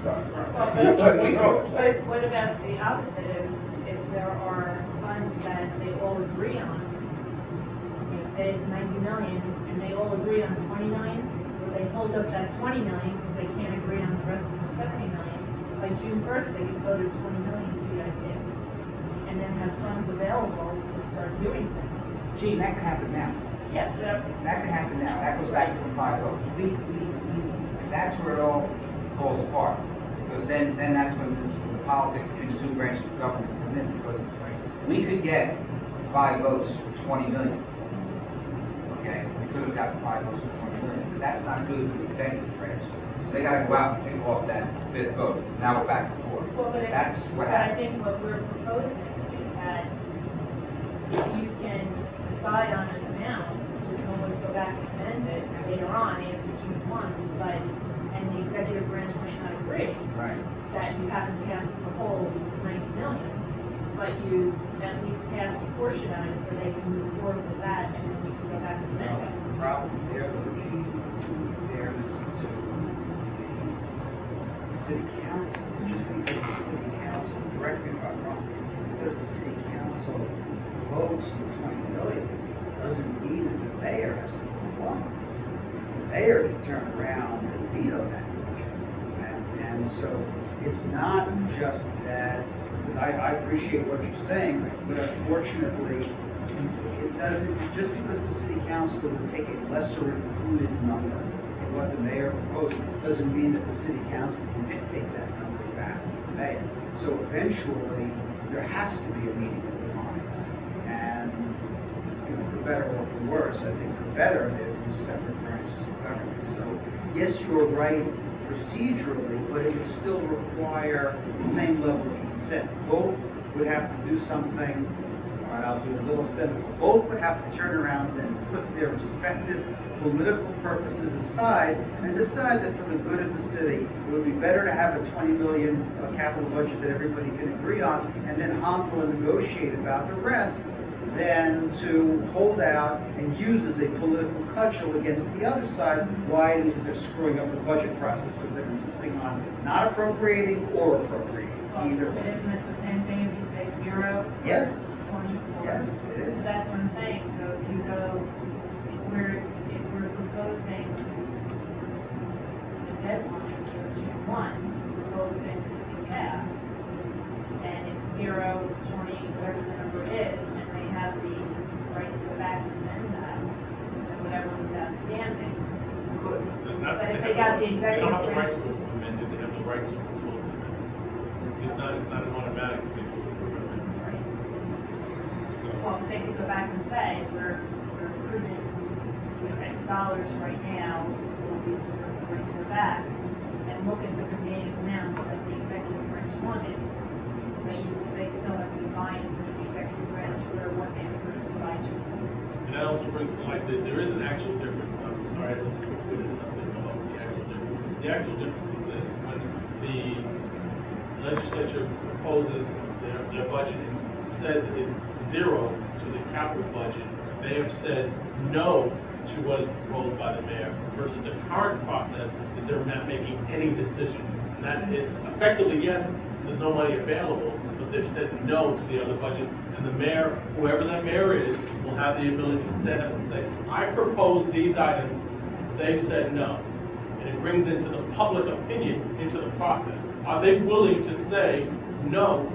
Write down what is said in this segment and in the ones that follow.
stuff. Well, That's what we hope. but what about the opposite? If there are funds that they all agree on, you know, say it's 90 million, and they all agree on 20 million, or they hold up that 20 million because they can't agree on the rest of the 70 million, by June 1st, they can vote a 20 million CIP, and then have funds available to start doing things. Gene, that can happen now. Yeah, That can happen now. That goes back to the 5 votes. That's where it all falls apart. Because then that's when the politics between the two branches of government come in. Because we could get 5 votes for 20 million. Okay? We could have gotten 5 votes for 20 million. But that's not good for the executive branch. So they got to go out and pick off that 5th vote. Now we're back to 4. well, That's what but I happens. think what we're proposing is that if you can decide on an amount, you can always go back and amend it later on after June 1, and the executive branch might not agree Right. that you haven't passed the whole 90 million, but you at least passed a portion of it so they can move forward with that, and then we can go back and amend it. The problem there, though, Gene, in fairness to the city council, is just because the city council, correct me if I'm wrong, because the city council votes the 20 million, doesn't mean that the mayor has to vote one. The mayor can turn around and veto that. And so it's not just that, I appreciate what you're saying, but unfortunately, it doesn't, just because the city council would take a lesser included number in what the mayor proposed, doesn't mean that the city council can dictate that number back to the mayor. So eventually, there has to be a meeting of the minds. And, you know, for better or for worse, I think for better, there are separate branches of government. So yes, you're right procedurally, but it would still require the same level of consent. Both would have to do something, all right, I'll be a little cynical, both would have to turn around and put their respective political purposes aside and decide that for the good of the city, it would be better to have a 20 million capital budget that everybody can agree on and then humble and negotiate about the rest than to hold out and use as a political cudgel against the other side why it is that they're screwing up the budget process because they're insisting on not appropriating or appropriating either But way. isn't it the same thing if you say 0? Yes. 24? Yes, it is. That's what I'm saying, so if you go, if we're proposing the deadline for June 1 for both things to be passed, and it's 0, it's 20, whatever the number is, and they have the right to go back and amend that, and whatever was outstanding. But if they got the They executive don't have the right branch, to amend it, they have the right to propose an amendment. It's not an automatic thing. right, So, well, they could go back and say, we're approving, you know, X dollars right now, we'll be reserved the right to go back and look at the remaining amounts that the executive branch wanted. They still have to be buying from the executive branch for what they approved by June. and that also brings to light that there is an actual difference. I'm sorry, I wasn't included in nothing about the actual difference. The actual difference is this: when the legislature proposes their budget and says it's 0 to the capital budget, they have said no to what is proposed by the mayor, versus the current process is they're not making any decision. And that is effectively, yes, there's no money available, but they've said no to the other budget. And the mayor, whoever that mayor is, will have the ability to stand up and say, I propose these items. They've said no. And it brings into the public opinion into the process. Are they willing to say no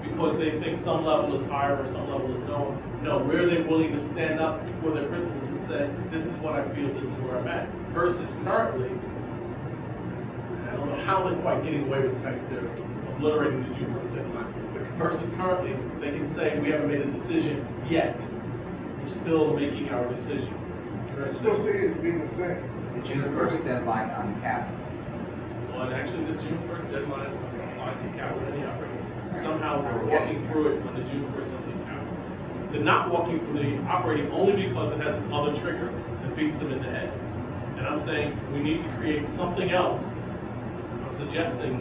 because they think some level is higher or some level is lower? No, where are they willing to stand up for their principles and say, this is what I feel, this is where I'm at? Versus currently, I don't know how they're quite getting away with the fact that they're obliterating the June 1st deadline. But versus currently, they can say, we haven't made a decision yet. We're still making our decision. I still see it being the same. The June 1st deadline on the capital. Well, and actually, the June 1st deadline applies to capital and the operating. Somehow, we're walking through it on the June 1st on the capital. They're not walking through the operating only because it has this other trigger that beats them in the head. And I'm saying we need to create something else. I'm suggesting,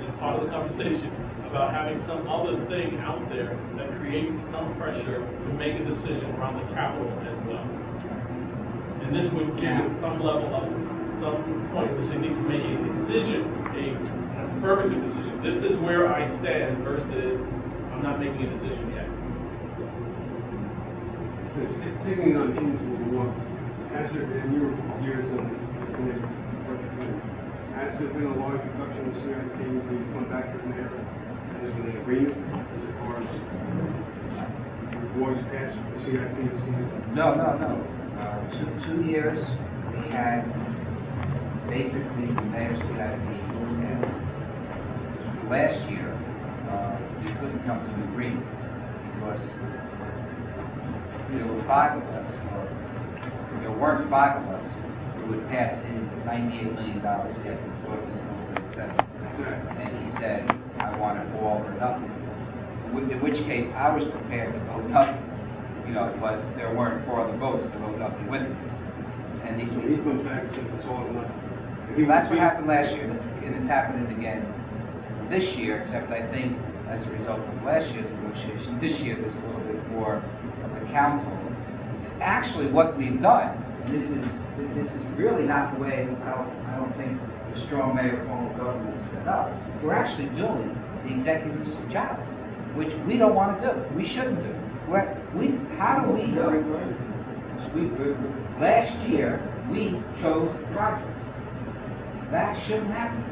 as part of the conversation, about having some other thing out there that creates some pressure to make a decision around the capital as well. And this would give it some level of, some point which they need to make a decision, an affirmative decision. This is where I stand versus I'm not making a decision yet. Taking on into one, has there been your years in the committee, has there been a large reduction of CIP when you come back to the mayor? Has there been an agreement as far as your voice past the CIP? No. 2 years, we had basically the mayor's CIP. And last year, we couldn't come to an agreement because there were 5 of us, or there weren't 5 of us who would pass his $98 million CIP. We thought it was a little bit excessive. And he said, I want it all or nothing. In which case, I was prepared to vote nothing, but there weren't 4 other votes to vote nothing with him. And So he comes back and says it's all or nothing. that's what happened last year, and it's happening again this year, except I think as a result of last year's negotiation, this year there's a little bit more of the council. Actually, what we've done, and this is really not the way, I don't think the strong mayor form of government was set up. We're actually doing the executive's job, which we don't want to do. We shouldn't do. How do we do? Last year, we chose projects. That shouldn't happen.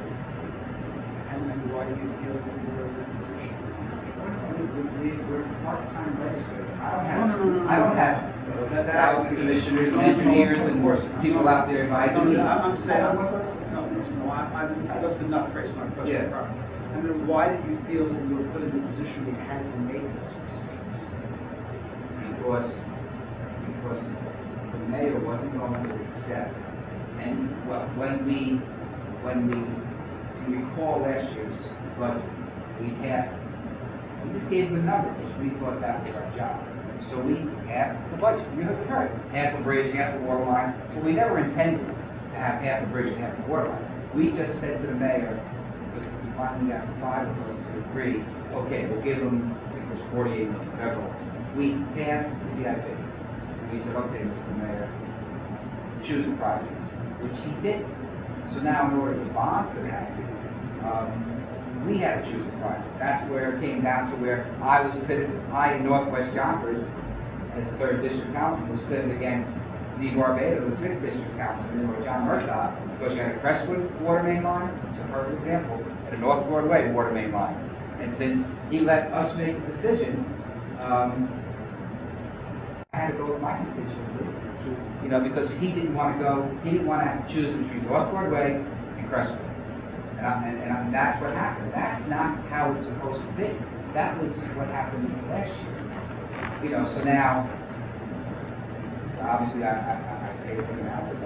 And why do you feel that we're in that position? We're part-time legislators. I don't have 1,000 commissioners and engineers and people out there advising me. I'm saying, I must have not phrased my question Yeah. properly. I mean, why did you feel that you were put in the position you had to make those decisions? Because the mayor wasn't going to accept. And when we if you recall last year's budget, we just gave them a number because we thought that was our job. So we half the budget. You heard half a bridge, half a water line. Well, we never intended to have half a bridge and half a water line. We just said to the mayor, because we finally got 5 of us to agree, okay, we'll give them, I think it was 48 million, whatever it was. We halved the CIP. And we said, okay, Mr. Mayor, choose the projects, which he did. So now in order to bond for that, we had to choose the projects. That's where it came down to where I in Northwest Yonkers, as the 3rd District Councilman, was pitted against Lee Barbato, the 6th District Councilman, or John Murtaugh, because you had a Crestwood water main line, it's a perfect example, and a North Broadway water main line. And since he let us make the decisions, I had to go with my constituency, because he didn't want to have to choose between North Broadway and Crestwood. And that's what happened. That's not how it's supposed to be. That was what happened last year. So now, obviously I paid for the now, because